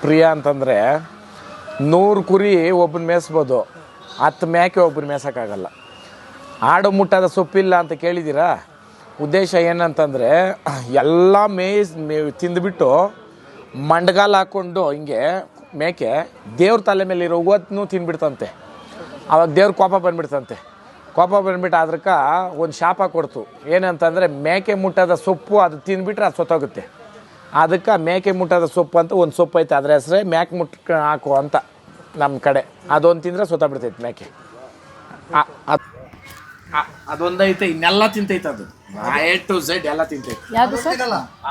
ಪ್ರಿಯ ಅಂತಂದರೆ 100 ಕುರಿ ಒಬ್ಬನ ಮೇಯಿಸ್ಬೋದು, 10 ಮೇಕೆ ಒಬ್ಬರು ಮೇಯ್ಸೋಕ್ಕಾಗಲ್ಲ. ಆಡು ಮುಟ್ಟದ ಸೊಪ್ಪಿಲ್ಲ ಅಂತ ಕೇಳಿದ್ದೀರಾ? ಉದ್ದೇಶ ಏನಂತಂದರೆ ಎಲ್ಲ ತಿಂದುಬಿಟ್ಟು ಮಂಡಗಾಲ ಹಾಕ್ಕೊಂಡು ಹಿಂಗೆ ಮೇಕೆ ದೇವ್ರ ತಲೆ ಮೇಲೆ ಇರೋ ಹೂವತ್ತೂ ತಿಂದ್ಬಿಡ್ತಂತೆ. ಆವಾಗ ದೇವ್ರ ಕೋಪ ಬಂದುಬಿಡ್ತಂತೆ. ಕೋಪ ಬಂದುಬಿಟ್ಟು ಅದಕ್ಕೆ ಒಂದು ಶಾಪ ಕೊಡ್ತು. ಏನಂತಂದರೆ ಮೇಕೆ ಮುಟ್ಟದ ಸೊಪ್ಪು ಅದು ತಿಂದುಬಿಟ್ರೆ ಅದು ಸೊತ್ತೋಗುತ್ತೆ. ಅದಕ್ಕೆ ಮೇಕೆ ಮುಟ್ಟದ ಸೊಪ್ಪು ಅಂತ ಒಂದು ಸೊಪ್ಪು ಐತೆ, ಅದರ ಹೆಸರೇ ಮೇಕೆ ಮುಟ್ಟ ಹಾಕು ಅಂತ ನಮ್ಮ ಕಡೆ. ಅದೊಂದು ತಿಂದರೆ ಸೊತ್ತಬಿಡ್ತೈತೆ ಮೇಕೆ. ಅದೊಂದೈತೆ, ಇನ್ನೆಲ್ಲ ತಿಂತೈತೆ. ಅದು A to Z ಎಲ್ಲ ತಿಂತೈತೆ.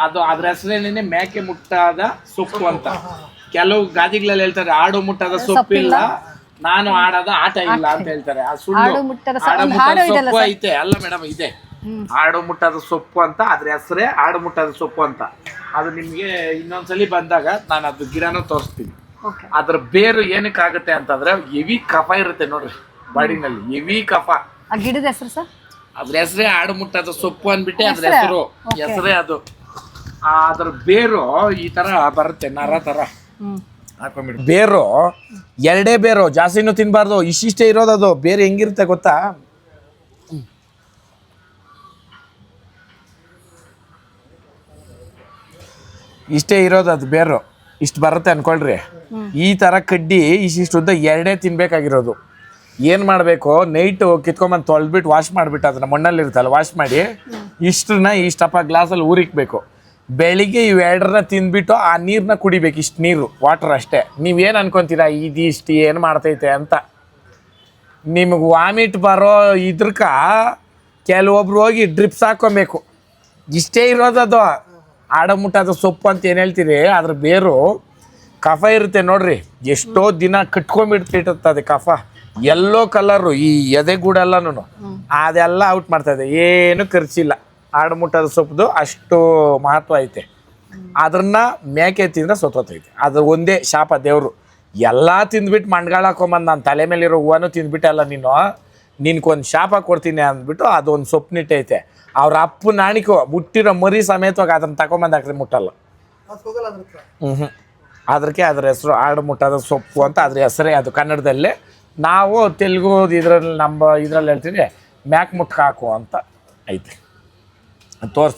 ಅದು ಅದ್ರ ಹೆಸರೇನೇ ಮೇಕೆ ಮುಟ್ಟದ ಸೊಪ್ಪು ಅಂತ. ಕೆಲವು ಗಾದಿಗಳಲ್ಲಿ ಹೇಳ್ತಾರೆ ಆಡು ಮುಟ್ಟದ ಸೊಪ್ಪಿಲ್ಲ, ನಾನು ಆಡೋದ ಆಟ ಇಲ್ಲ ಅಂತ ಹೇಳ್ತಾರೆ. ಆ ಸುಳ್ಳು. ಆಡು ಮುಟ್ಟದ ಸೊಪ್ಪು ಐತೆ ಅಲ್ಲ ಮೇಡಮ್, ಇದೆ ಆಡು ಮುಟ್ಟದ ಸೊಪ್ಪು ಅಂತ. ಅದ್ರ ಹೆಸರೇ ಆಡು ಮುಟ್ಟದ ಸೊಪ್ಪು ಅಂತ. ಅದು ನಿಮ್ಗೆ ಇನ್ನೊಂದ್ಸಲಿ ಬಂದಾಗ ನಾನು ಅದು ಗಿಡನೂ ತೋರಿಸ್ತೀನಿ. ಅದ್ರ ಬೇರು ಏನಕ್ಕಾಗುತ್ತೆ ಅಂತಂದ್ರೆ ಹೆವಿ ಕಫ ಇರುತ್ತೆ ನೋಡ್ರಿ ಬಾಡಿನಲ್ಲಿ, ಹೆವಿ ಕಫ. ಗಿಡದ ಹೆಸರು ಸರ್? ಅದ್ರ ಹೆಸರೇ ಆಡು ಮುಟ್ಟದ ಸೊಪ್ಪು ಅಂದ್ಬಿಟ್ಟೆ ಅದ್ರ ಹೆಸರೇ ಅದು. ಅದ್ರ ಬೇರು ಈ ತರ ಬರುತ್ತೆ, ನರ ತರ ಹಾಕೊಂಡ್ಬಿಟ್ಟು. ಬೇರು 2 ಬೇರು, ಜಾಸ್ತಿನೂ ತಿನ್ಬಾರ್ದು, ಇಷ್ಟಿಷ್ಟೇ ಇರೋದು. ಅದು ಬೇರೆ ಹೆಂಗಿರುತ್ತೆ ಗೊತ್ತಾ? ಇಷ್ಟೇ ಇರೋದು ಅದು ಬೇರು, ಇಷ್ಟು ಬರುತ್ತೆ ಅನ್ಕೊಳ್ರಿ. ಈ ತರ ಕಡ್ಡಿ ಇಷ್ಟಿಷ್ಟು ಉದ್ದ 2 ತಿನ್ಬೇಕಾಗಿರೋದು. ಏನು ಮಾಡಬೇಕು, ನೈಟು ಕಿತ್ಕೊಂಬಂದು ತೊಳೆದ್ಬಿಟ್ಟು ವಾಶ್ ಮಾಡಿಬಿಟ್ಟು ಅದನ್ನ ಮಣ್ಣಲ್ಲಿ ಇರುತ್ತಲ್ಲ ವಾಶ್ ಮಾಡಿ ಇಷ್ಟನ್ನ ಇಷ್ಟಪ್ಪ ಗ್ಲಾಸಲ್ಲಿ ಊರಿಕ್ಬೇಕು. ಬೆಳಿಗ್ಗೆ ಇವೆರಡನ್ನ ತಿಂದ್ಬಿಟ್ಟು ಆ ನೀರನ್ನ ಕುಡಿಬೇಕು. ಇಷ್ಟು ನೀರು, ವಾಟರ್ ಅಷ್ಟೇ. ನೀವೇನು ಅನ್ಕೊತೀರಾ ಇದಿಷ್ಟು ಏನು ಮಾಡ್ತೈತೆ ಅಂತ? ನಿಮಗೆ ವಾಮಿಟ್ ಬರೋ ಇದ್ರಕ ಕೆಲವೊಬ್ರು ಹೋಗಿ ಡ್ರಿಪ್ಸ್ ಹಾಕ್ಕೊಬೇಕು. ಇಷ್ಟೇ ಇರೋದದು ಆಡು ಮುಟ್ಟದ ಸೊಪ್ಪು ಅಂತ ಏನು ಹೇಳ್ತೀರಿ. ಅದ್ರ ಬೇರು ಕಫ ಇರುತ್ತೆ ನೋಡ್ರಿ, ಎಷ್ಟೋ ದಿನ ಕಟ್ಕೊಂಡ್ಬಿಡ್ತಿರ್ತದೆ ಕಫ. ಎಲ್ಲೋ ಕಲರು ಈ ಎದೆಗೂಡೆಲ್ಲನೂ ಅದೆಲ್ಲ ಔಟ್ ಮಾಡ್ತಾಯಿದೆ. ಏನು ಖರ್ಚಿಲ್ಲ. ಆಡು ಮುಟ್ಟದ ಸೊಪ್ಪು ಅಷ್ಟು ಮಹತ್ವ ಐತೆ. ಅದನ್ನ ಮೇಕೆ ತಿಂದ್ರೆ ಸೊತ್ತೋತೈತೆ. ಅದ್ರ ಒಂದೇ ಶಾಪ ದೇವರು. ಎಲ್ಲ ತಿಂದ್ಬಿಟ್ಟು ಮಂಡ್ಗಾಳ ಹಾಕೊಂಬಂದು ನಾನು ತಲೆ ಮೇಲಿರೋ ಹೂವನೂ ತಿಂದ್ಬಿಟ್ಟಲ್ಲ ನಿನ್ಗೊಂದು ಶಾಪ ಕೊಡ್ತೀನಿ ಅಂದ್ಬಿಟ್ಟು ಅದೊಂದು ಸೊಪ್ಪು ನಿಟ್ಟೈತೆ. ಅವ್ರ ಅಪ್ಪು ನಾಣಿಕೋ ಮುಟ್ಟಿರೋ ಮರಿ ಸಮೇತವಾಗಿ ಅದನ್ನು ತಗೊಂಬಂದು ಹಾಕ್ರಿ ಮುಟ್ಟಲ್ಲ. ಅದಕ್ಕೆ ಅದ್ರ ಹೆಸರು ಆಡು ಮುಟ್ಟದ ಸೊಪ್ಪು ಅಂತ ಅದ್ರ ಹೆಸರೇ ಅದು ಕನ್ನಡದಲ್ಲೇ. ನಾವು ತೆಲುಗು ಇದರಲ್ಲಿ ನಮ್ಮ ಇದರಲ್ಲಿ ಹೇಳ್ತೀವಿ ಮ್ಯಾಕ್ ಮುಟ್ಕ ಹಾಕು ಅಂತ ಐತೆ. ತೋರಿಸ್